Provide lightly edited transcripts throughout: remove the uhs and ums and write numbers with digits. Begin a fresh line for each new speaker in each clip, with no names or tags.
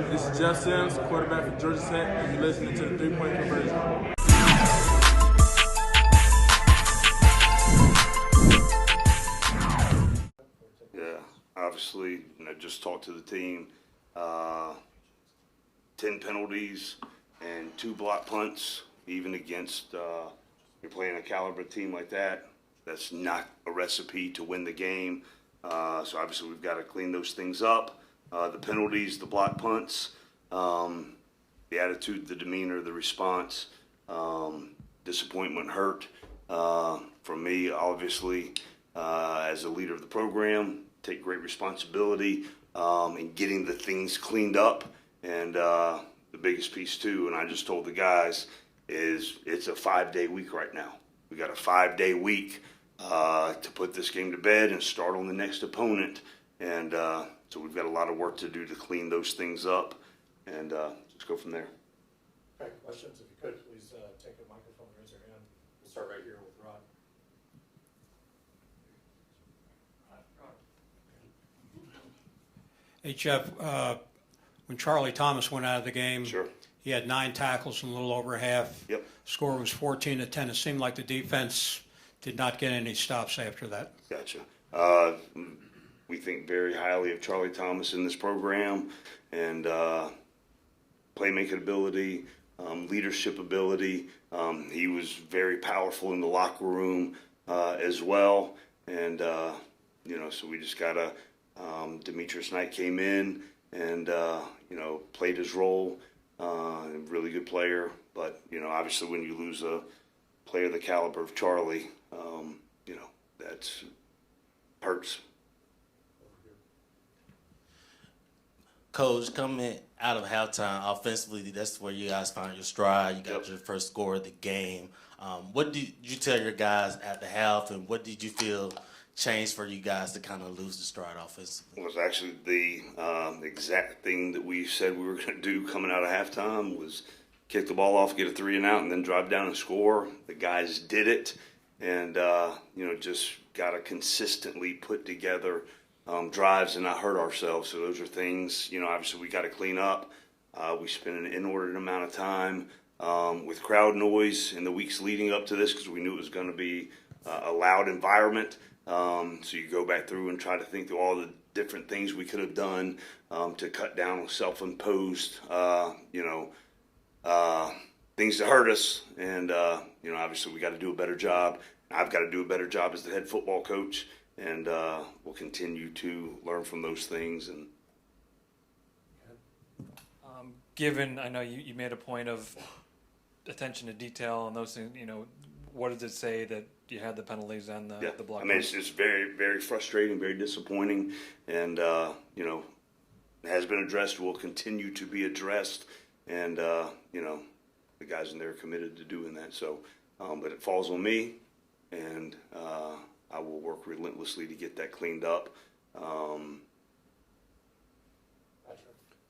This is Jeff Sims, quarterback for Georgia Tech, and you're listening to the 3-Point Conversion.
Yeah, obviously, just talked to the team. 10 penalties and 2 block punts, even against you're playing a caliber team like that. That's not a recipe to win the game. So obviously we've got to clean those things up. The penalties, the block punts, the attitude, the demeanor, the response, disappointment, hurt. For me, obviously, as a leader of the program, take great responsibility in getting the things cleaned up. And the biggest piece too, and I just told the guys, is it's a 5-day week right now. We got a 5-day week to put this game to bed and start on the next opponent. And so we've got a lot of work to do to clean those things up, and just go from there.
Okay, questions? If you could, please take a microphone, raise your hand. We'll start right here with Rod.
Hey, Jeff, when Charlie Thomas went out of the game,
Sure.
he had 9 tackles in a little over half.
Yep.
Score was 14-10. It seemed like the defense did not get any stops after that.
Gotcha. We think very highly of Charlie Thomas in this program, and playmaking ability, leadership ability. He was very powerful in the locker room as well, and so we just gotta. Demetrius Knight came in and played his role. Really good player, but obviously when you lose a player the caliber of Charlie, that's hurts.
Coach, coming out of halftime, offensively, that's where you guys found your stride. You got
Yep.
your first score of the game. What did you tell your guys at the half, and what did you feel changed for you guys to kind of lose the stride offensively?
It was actually the exact thing that we said we were going to do coming out of halftime was kick the ball off, get a 3 and out, and then drive down and score. The guys did it, and just got to consistently put together drives and not hurt ourselves. So those are things, obviously we got to clean up. We spent an inordinate amount of time with crowd noise in the weeks leading up to this because we knew it was going to be a loud environment. So you go back through and try to think through all the different things we could have done to cut down on self-imposed, things that hurt us. And, obviously we got to do a better job. I've got to do a better job as the head football coach, and we'll continue to learn from those things. And
given, I know you made a point of attention to detail and those things, what does it say that you had the penalties and the block?
I mean, it's just very, very frustrating, very disappointing, and it has been addressed. Will continue to be addressed, and the guys in there are committed to doing that. So, but it falls on me, and I will work relentlessly to get that cleaned up.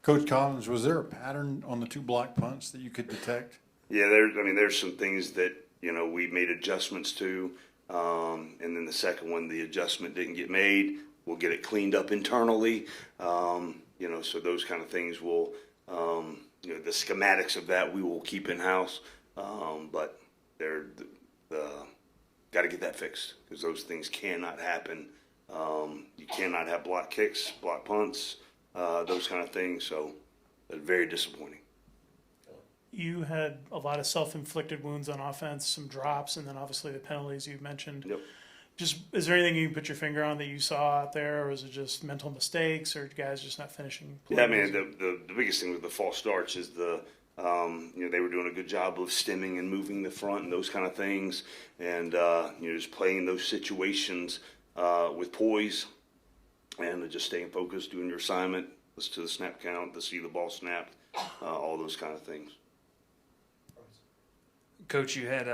Coach Collins, was there a pattern on the 2 block punts that you could detect?
Yeah, there's some things that we made adjustments to, and then the second one, the adjustment didn't get made. We'll get it cleaned up internally, so those kind of things will, the schematics of that we will keep in house, but they're got to get that fixed because those things cannot happen. You cannot have block kicks, block punts, those kind of things. So, they're very disappointing.
You had a lot of self-inflicted wounds on offense, some drops, and then obviously the penalties you mentioned.
Yep.
Just, is there anything you can put your finger on that you saw out there, or is it just mental mistakes, or guys just not finishing plays?
Yeah, I mean, the biggest thing with the false starts is they were doing a good job of stemming and moving the front and those kind of things, and just playing those situations with poise and just staying focused, doing your assignment, listen to the snap count, to see the ball snapped, all those kind of things.
Coach, you had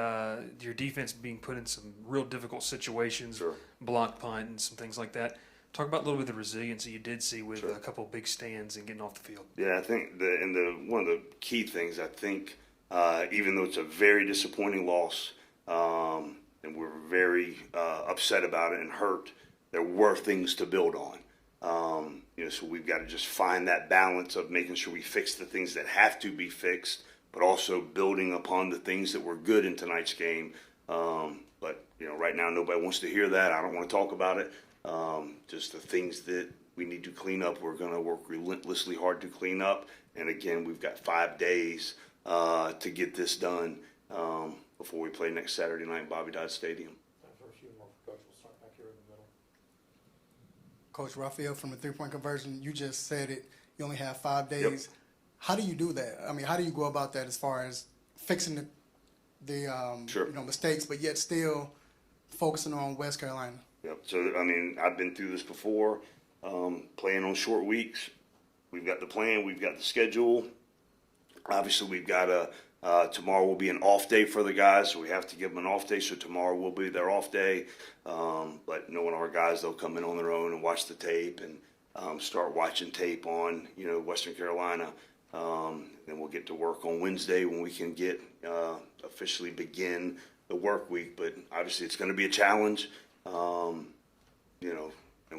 your defense being put in some real difficult situations,
Sure.
block punt and some things like that. Talk about a little bit of the resilience that you did see with
Sure.
a couple of big stands and getting off the field.
Yeah, I think one of the key things, I think, even though it's a very disappointing loss, and we're very upset about it and hurt, there were things to build on. So we've got to just find that balance of making sure we fix the things that have to be fixed, but also building upon the things that were good in tonight's game. But right now nobody wants to hear that. I don't want to talk about it. Just the things that we need to clean up, we're going to work relentlessly hard to clean up. And again, we've got 5 days to get this done before we play next Saturday night in Bobby Dodd Stadium.
Time for a few more. Coach, we'll start back here in the middle.
Coach Raphael, from the three-point conversion, you just said it. You only have 5 days.
Yep.
How do you do that? I mean, how do you go about that as far as fixing the
Sure.
mistakes, but yet still focusing on West Carolina?
Yep. So, I've been through this before, playing on short weeks. We've got the plan. We've got the schedule. Obviously, we've got tomorrow will be an off day for the guys, so we have to give them an off day. So tomorrow will be their off day. But knowing our guys, they'll come in on their own and watch the tape and start watching tape on, Western Carolina. Then we'll get to work on Wednesday when we can get officially begin the work week. But obviously, it's going to be a challenge, and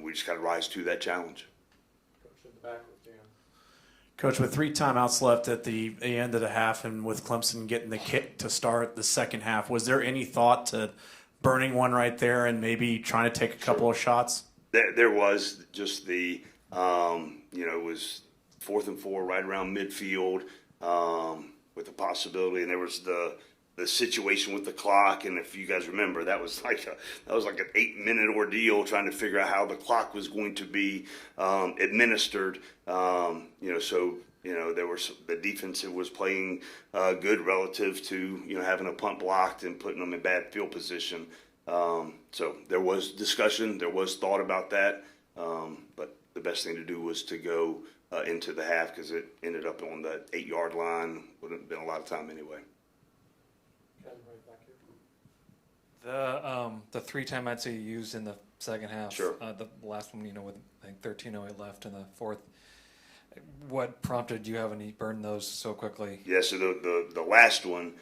we just got to rise to that challenge.
Coach in the back with Dan.
Coach, with 3 timeouts left at the end of the half and with Clemson getting the kick to start the second half, was there any thought to burning one right there and maybe trying to take a couple of shots?
There was just the, it was 4th and 4 right around midfield with the possibility, and there was the situation with the clock. And if you guys remember, that was like an 8-minute ordeal trying to figure out how the clock was going to be administered. There were the defensive was playing good relative to having a punt blocked and putting them in bad field position. So there was discussion, there was thought about that, but the best thing to do was to go into the half because it ended up on the 8-yard line. Wouldn't have been a lot of time anyway.
Ken, right back here.
The 3 timeouts that you used in the second half.
Sure.
The last one, with I think 13:08 left in the fourth. What prompted you having to burn those so quickly?
Yeah, so the last one,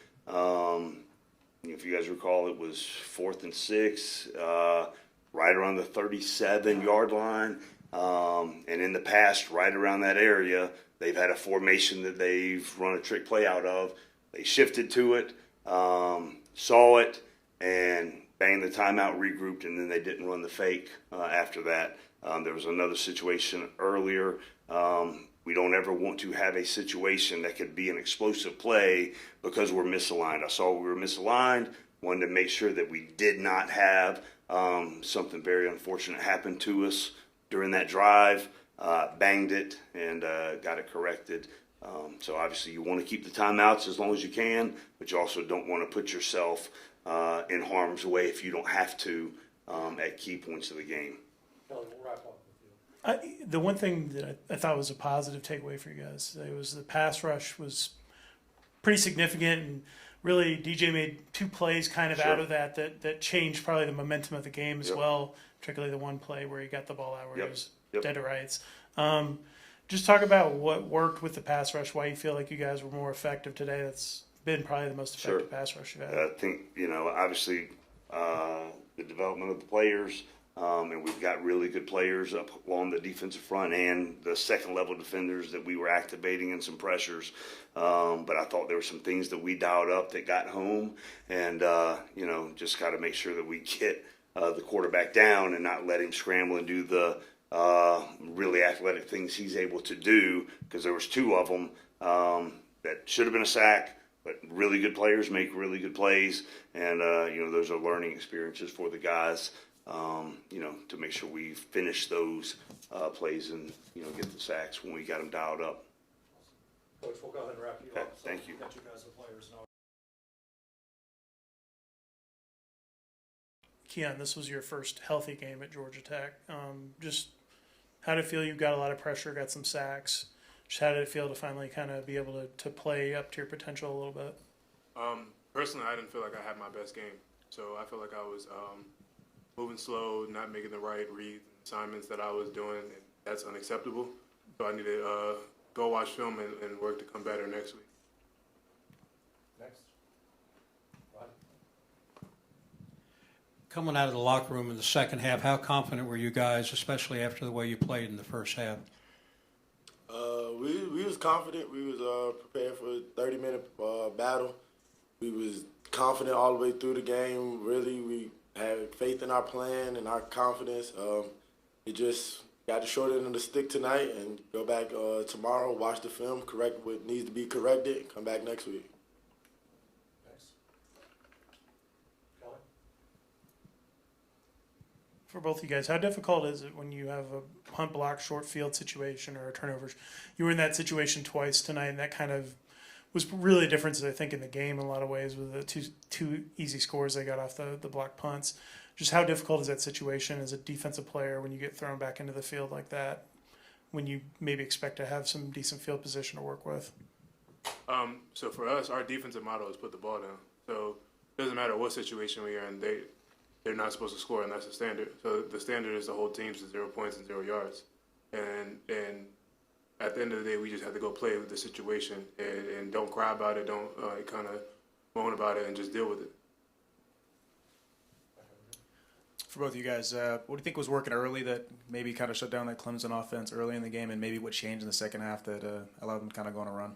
if you guys recall, it was 4th and 6, right around the 37-yard line. And in the past, right around that area, they've had a formation that they've run a trick play out of. They shifted to it, saw it, and banged the timeout, regrouped, and then they didn't run the fake after that. There was another situation earlier. We don't ever want to have a situation that could be an explosive play because we're misaligned. I saw we were misaligned, wanted to make sure that we did not have something very unfortunate happen to us during that drive, banged it, and got it corrected. So obviously you want to keep the timeouts as long as you can, but you also don't want to put yourself in harm's way if you don't have to at key points of the game.
Kelly, we'll wrap up with you.
The one thing that I thought was a positive takeaway for you guys, it was the pass rush was pretty significant, and really DJ made 2 plays kind of
Sure.
out of that changed probably the momentum of the game as
Yep.
well, particularly the one play where he got the ball out where
Yep.
he was
Yep.
dead to rights. Just talk about what worked with the pass rush, why you feel like you guys were more effective today. That's been probably the most effective
Sure.
pass rush you've had.
I think, obviously the development of the players, and we've got really good players up along the defensive front and the second-level defenders that we were activating in some pressures. But I thought there were some things that we dialed up that got home, and, just got to make sure that we get the quarterback down and not let him scramble and do the really athletic things he's able to do, because there was 2 of them that should have been a sack. But really good players make really good plays, and those are learning experiences for the guys. To make sure we finish those plays and get the sacks when we got them dialed up.
Coach, we'll go ahead and wrap you
Okay,
up. So
thank you.
Got you guys the players now.
Keon, this was your first healthy game at Georgia Tech. Just how did it feel? You got a lot of pressure, got some sacks. Just how did it feel to finally kind of be able to play up to your potential a little bit?
Personally, I didn't feel like I had my best game. So I feel like I was moving slow, not making the right read assignments that I was doing, and that's unacceptable. So I need to go watch film and work to come better next week.
Next. Rod.
Coming out of the locker room in the second half, how confident were you guys, especially after the way you played in the first half?
We was confident. We was prepared for a 30-minute battle. We was confident all the way through the game. Really, we had faith in our plan and our confidence. It just got the short end of the stick tonight, and go back tomorrow, watch the film, correct what needs to be corrected, and come back next week.
Next. Kelly?
For both of you guys, how difficult is it when you have a punt block short field situation or a turnover? You were in that situation twice tonight, and that kind of was really a difference, I think, in the game in a lot of ways with the two easy scores they got off the block punts. Just how difficult is that situation as a defensive player when you get thrown back into the field like that, when you maybe expect to have some decent field position to work with?
So for us, our defensive motto is put the ball down. So it doesn't matter what situation we are in, they're not supposed to score, and that's the standard. So the standard is the whole team's to 0 points and 0 yards. And at the end of the day, we just have to go play with the situation and don't cry about it, don't kind of moan about it, and just deal with it.
For both of you guys, what do you think was working early that maybe kind of shut down that Clemson offense early in the game, and maybe what changed in the second half that allowed them to kind of go on a run?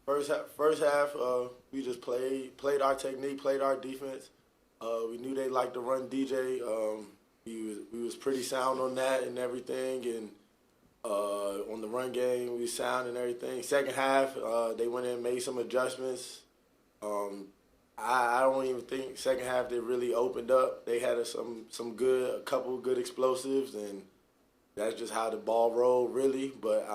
First half, we just played our technique, played our defense. We knew they liked to run DJ. We was pretty sound on that and everything, and on the run game, we sound and everything. Second half, they went in and made some adjustments. I don't even think second half they really opened up. They had a couple good explosives, and that's just how the ball rolled, really. But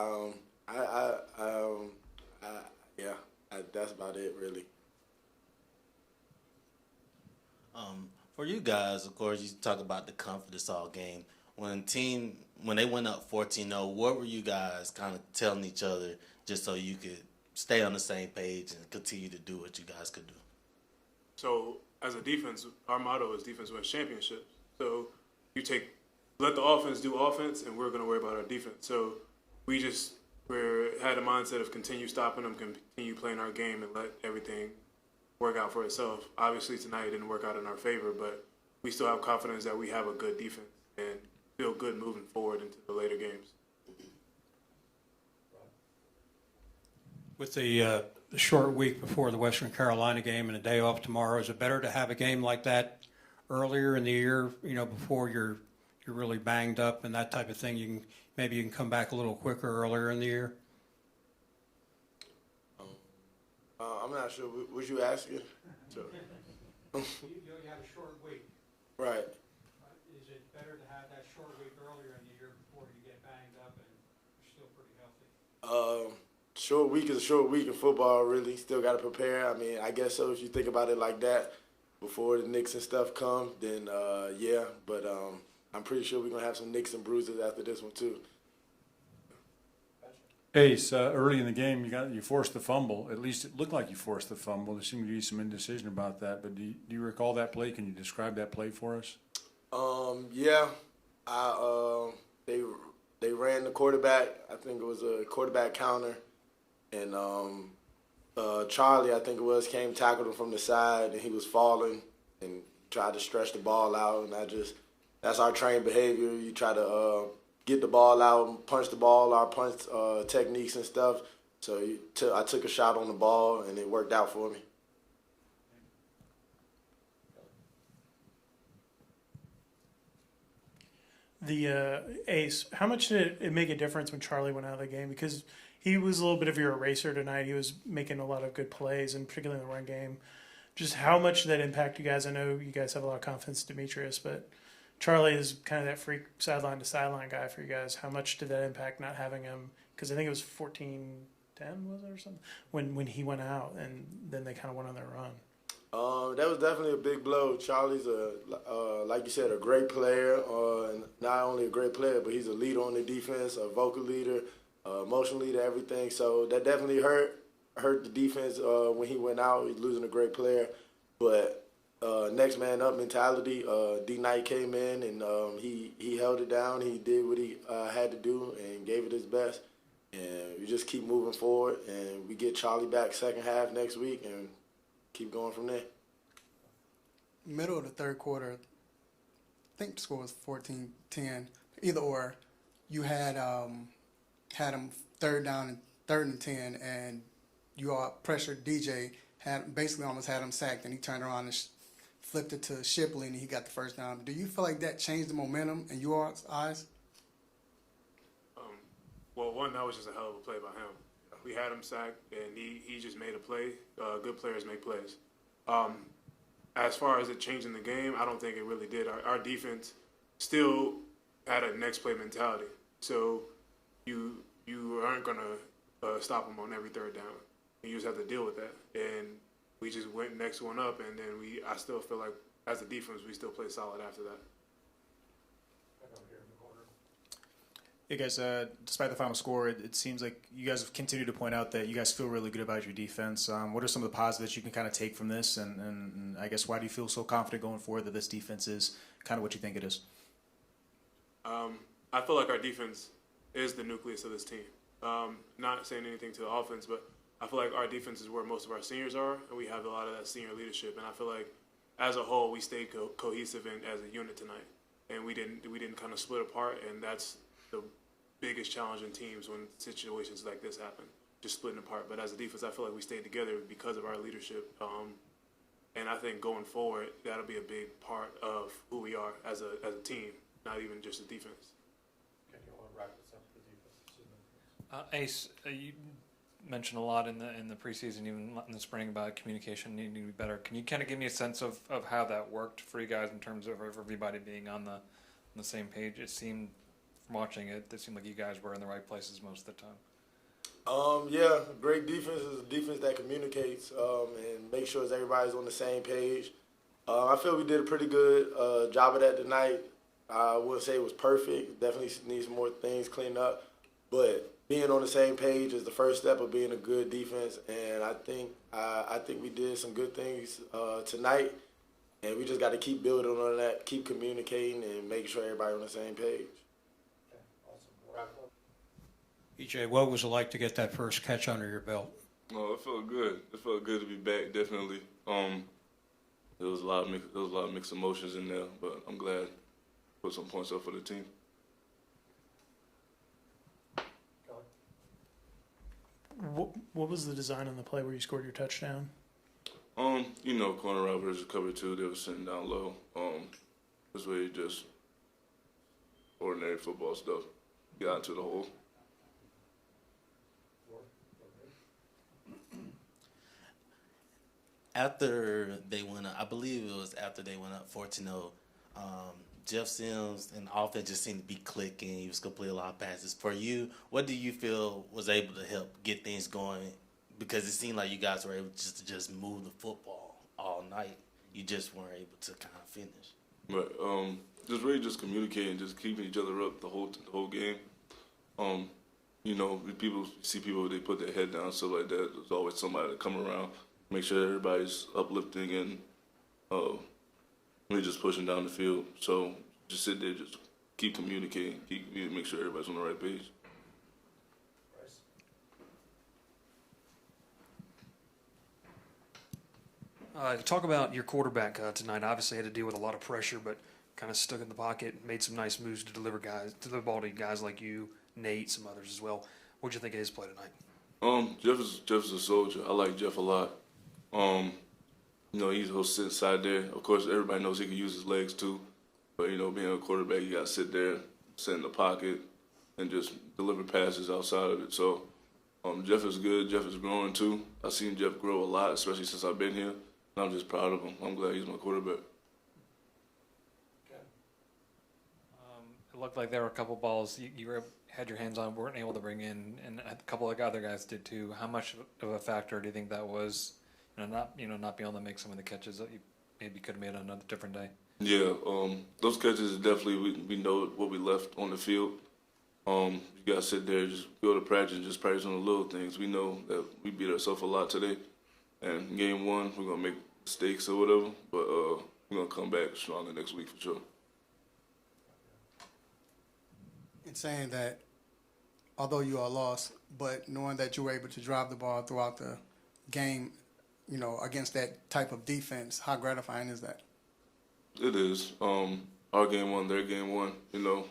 that's about it, really.
For you guys, of course, you talk about the confidence all game. When they went up 14-0, what were you guys kind of telling each other just so you could stay on the same page and continue to do what you guys could do?
So as a defense, our motto is defense wins championships. So let the offense do offense, and we're going to worry about our defense. So we had a mindset of continue stopping them, continue playing our game, and let everything work out for itself. Obviously tonight it didn't work out in our favor, but we still have confidence that we have a good defense and feel good moving forward into the later games.
With the short week before the Western Carolina game and a day off tomorrow, is it better to have a game like that earlier in the year, before you're really banged up and that type of thing? Maybe you can come back a little quicker earlier in the year?
I'm not sure. Was you asking? So.
You have a short week.
Right.
Is it better to have that short week earlier in the year before you get banged up and you're still pretty healthy?
Short week is a short week in football, really. Still got to prepare. I mean, I guess so if you think about it like that. Before the nicks and stuff come, then yeah. But I'm pretty sure we're going to have some nicks and bruises after this one, too.
Ace, early in the game, you forced the fumble. At least it looked like you forced the fumble. There seemed to be some indecision about that. But do you recall that play? Can you describe that play for us?
Yeah. They ran the quarterback. I think it was a quarterback counter. And Charlie, I think it was, came tackled him from the side, and he was falling and tried to stretch the ball out. And that's our trained behavior. You try to get the ball out, punch the ball, our punch techniques and stuff. So I took a shot on the ball, and it worked out for me.
The Ace, how much did it make a difference when Charlie went out of the game? Because he was a little bit of your eraser tonight. He was making a lot of good plays, and particularly in the run game. Just how much did that impact you guys? I know you guys have a lot of confidence in Demetrius, but Charlie is kind of that freak sideline to sideline guy for you guys. How much did that impact not having him? Because I think it was 14-10, was it, or something, when he went out, and then they kind of went on their run.
That was definitely a big blow. Charlie's like you said, a great player. And not only a great player, but he's a leader on the defense, a vocal leader, emotional leader, everything. So that definitely hurt the defense when he went out. He's losing a great player. But next man up mentality. D Knight came in and he held it down. He did what he had to do and gave it his best. And we just keep moving forward, and we get Charlie back second half next week and keep going from there.
middle of the third quarter, I think the score was 14-10, either or, you had them third and 10, and you all pressured DJ, basically almost had him sacked, and he turned around and flipped it to Shipley, and he got the first down. Do you feel like that changed the momentum in your eyes?
Well, one, that was just a hell of a play by him. We had him sacked, and he just made a play. Good players make plays. As far as it changing the game, I don't think it really did. Our defense still had a next play mentality. So you aren't going to stop them on every third down. You just have to deal with that. And we just went next one up, and then I still feel like as a defense, we still play solid after that.
Hey guys, despite the final score, it seems like you guys have continued to point out that you guys feel really good about your defense. What are some of the positives you can kind of take from this? And I guess why do you feel so confident going forward that this defense is kind of what you think it is?
I feel like our defense is the nucleus of this team. Not saying anything to the offense, but I feel like our defense is where most of our seniors are, and we have a lot of that senior leadership. And I feel like as a whole, we stayed cohesive and as a unit tonight, and we didn't kind of split apart. And that's the biggest challenge in teams when situations like this happen, just splitting apart. But as a defense, I feel like we stayed together because of our leadership. And I think going forward, that'll be a big part of who we are as a team, not even just the defense.
Okay, you want to wrap this up with the defense?
Ace, you mentioned a lot in the preseason, even in the spring, about communication needing to be better. Can you kind of give me a sense of how that worked for you guys in terms of everybody being on the same page? It seemed, from watching it seemed like you guys were in the right places most of the time.
Yeah, great defense is a defense that communicates and makes sure everybody's on the same page. I feel we did a pretty good job of that tonight. I wouldn't say it was perfect. Definitely needs some more things cleaned up. But being on the same page is the first step of being a good defense. And I think we did some good things tonight. And we just got to keep building on that, keep communicating, and making sure everybody's on the same page.
EJ, what was it like to get that first catch under your belt?
Oh, it felt good. It felt good to be back. Definitely. There was a lot of mixed emotions in there, but I'm glad to put some points up for the team.
What was the design on the play where you scored your touchdown?
Corner route versus cover two. They were sitting down low. This way, just ordinary football stuff. Got into the hole.
After they went up, I believe it was after they went up 14-0, Jeff Sims and the offense just seemed to be clicking. He was completing a lot of passes. For you, what do you feel was able to help get things going? Because it seemed like you guys were able to move the football all night. You just weren't able to kind of finish.
But just really just communicating, just keeping each other up the whole game. People see people, they put their head down, stuff like that. There's always somebody to come around, make sure everybody's uplifting and really just pushing down the field. So just sit there, just keep communicating, make sure everybody's on the right page.
Talk about your quarterback tonight. Obviously had to deal with a lot of pressure, but kind of stuck in the pocket, made some nice moves to deliver ball to guys like you, Nate, some others as well. What'd you think of his play tonight?
Jeff is a soldier. I like Jeff a lot. He'll sit inside there. Of course, everybody knows he can use his legs too. But, being a quarterback, you got to sit there, sit in the pocket, and just deliver passes outside of it. So Jeff is good. Jeff is growing too. I've seen Jeff grow a lot, especially since I've been here. And I'm just proud of him. I'm glad he's my quarterback.
It looked like there were a couple balls you had your hands on, weren't able to bring in, and a couple of other guys did too. How much of a factor do you think that was? Not being able to make some of the catches that you maybe could have made on another different day.
Yeah, those catches definitely we know what we left on the field. You gotta sit there, just go to practice, and just practice on the little things. We know that we beat ourselves a lot today, and game one we're gonna make mistakes or whatever, but we're gonna come back stronger next week for sure.
In saying that, although you are lost, but knowing that you were able to drive the ball throughout the game, against that type of defense, how gratifying is that?
It is. Our game one, their game one. You know,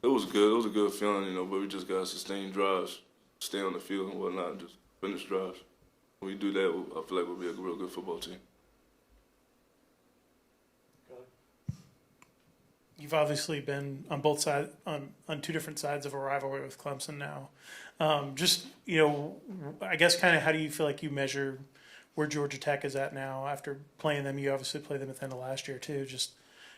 it was good. It was a good feeling. You know, but we just got to sustain drives, stay on the field and whatnot, and just finish drives. When we do that, I feel like we'll be a real good football team.
You've obviously been on both sides, on two different sides of a rivalry with Clemson now. Just, you know, I guess kind of how do you feel like you measure where Georgia Tech is at now after playing them? You obviously played them at the end of last year too. Just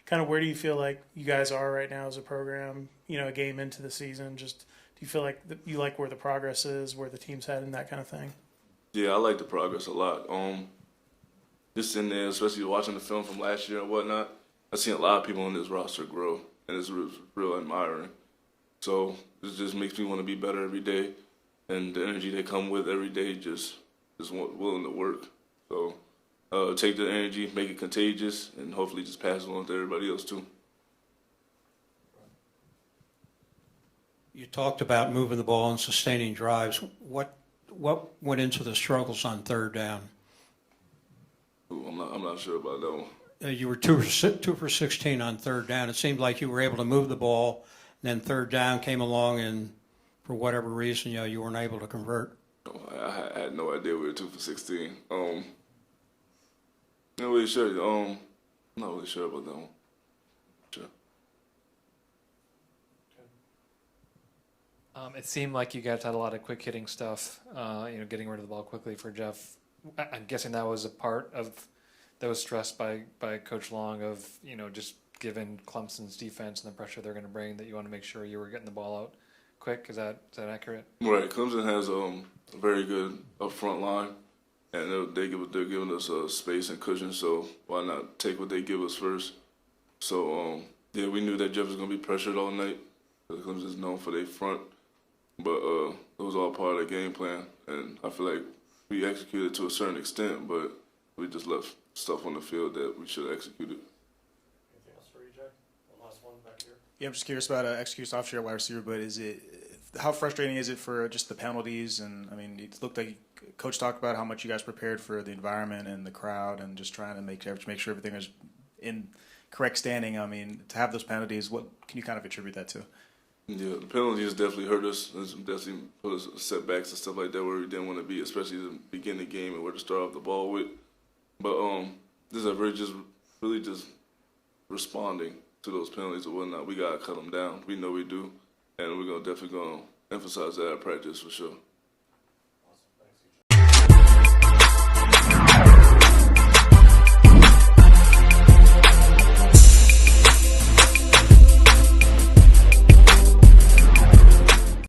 kind of where do you feel like you guys are right now as a program, you know, a game into the season? Just do you feel like you like where the progress is, where the team's heading, that kind of thing?
Yeah, I like the progress a lot. Just in there, especially watching the film from last year and whatnot, I've seen a lot of people on this roster grow, and it's real admiring. So it just makes me want to be better every day, and the energy they come with every day just willing to work. So take the energy, make it contagious, and hopefully just pass it on to everybody else too.
You talked about moving the ball and sustaining drives. What went into the struggles on third down?
Ooh, I'm not sure about that one.
You were 2 for 16 on third down. It seemed like you were able to move the ball, and then third down came along, and for whatever reason, you know, you weren't able to convert.
I had no idea we were 2 for 16. Not really sure. I'm not really sure about that one. Sure.
It seemed like you guys had a lot of quick hitting stuff, you know, getting rid of the ball quickly for Jeff. I'm guessing that was a part of that was stressed by Coach Long of, you know, just given Clemson's defense and the pressure they're going to bring, that you want to make sure you were getting the ball out quick. Is that accurate?
Right. Clemson has a very good up front line, and they're giving us space and cushion. So why not take what they give us first? So yeah, we knew that Jeff was going to be pressured all night. Clemson is known for their front, but it was all part of the game plan, and I feel like we executed to a certain extent, but we just left stuff on the field that we should have executed.
Anything else for you, Jack? The last one back here.
Yeah, I'm just curious about execution off your wide receiver, but how frustrating is it for just the penalties? And I mean, it looked like Coach talked about how much you guys prepared for the environment and the crowd, and just trying to make sure everything is in correct standing. I mean, to have those penalties, what can you kind of attribute that to?
Yeah, the penalties definitely hurt us. It's definitely put us setbacks and stuff like that where we didn't want to be, especially to begin the game and where to start off the ball with. But this is really just responding to those penalties and whatnot. We gotta cut them down. We know we do, and we're definitely gonna emphasize that at practice for sure.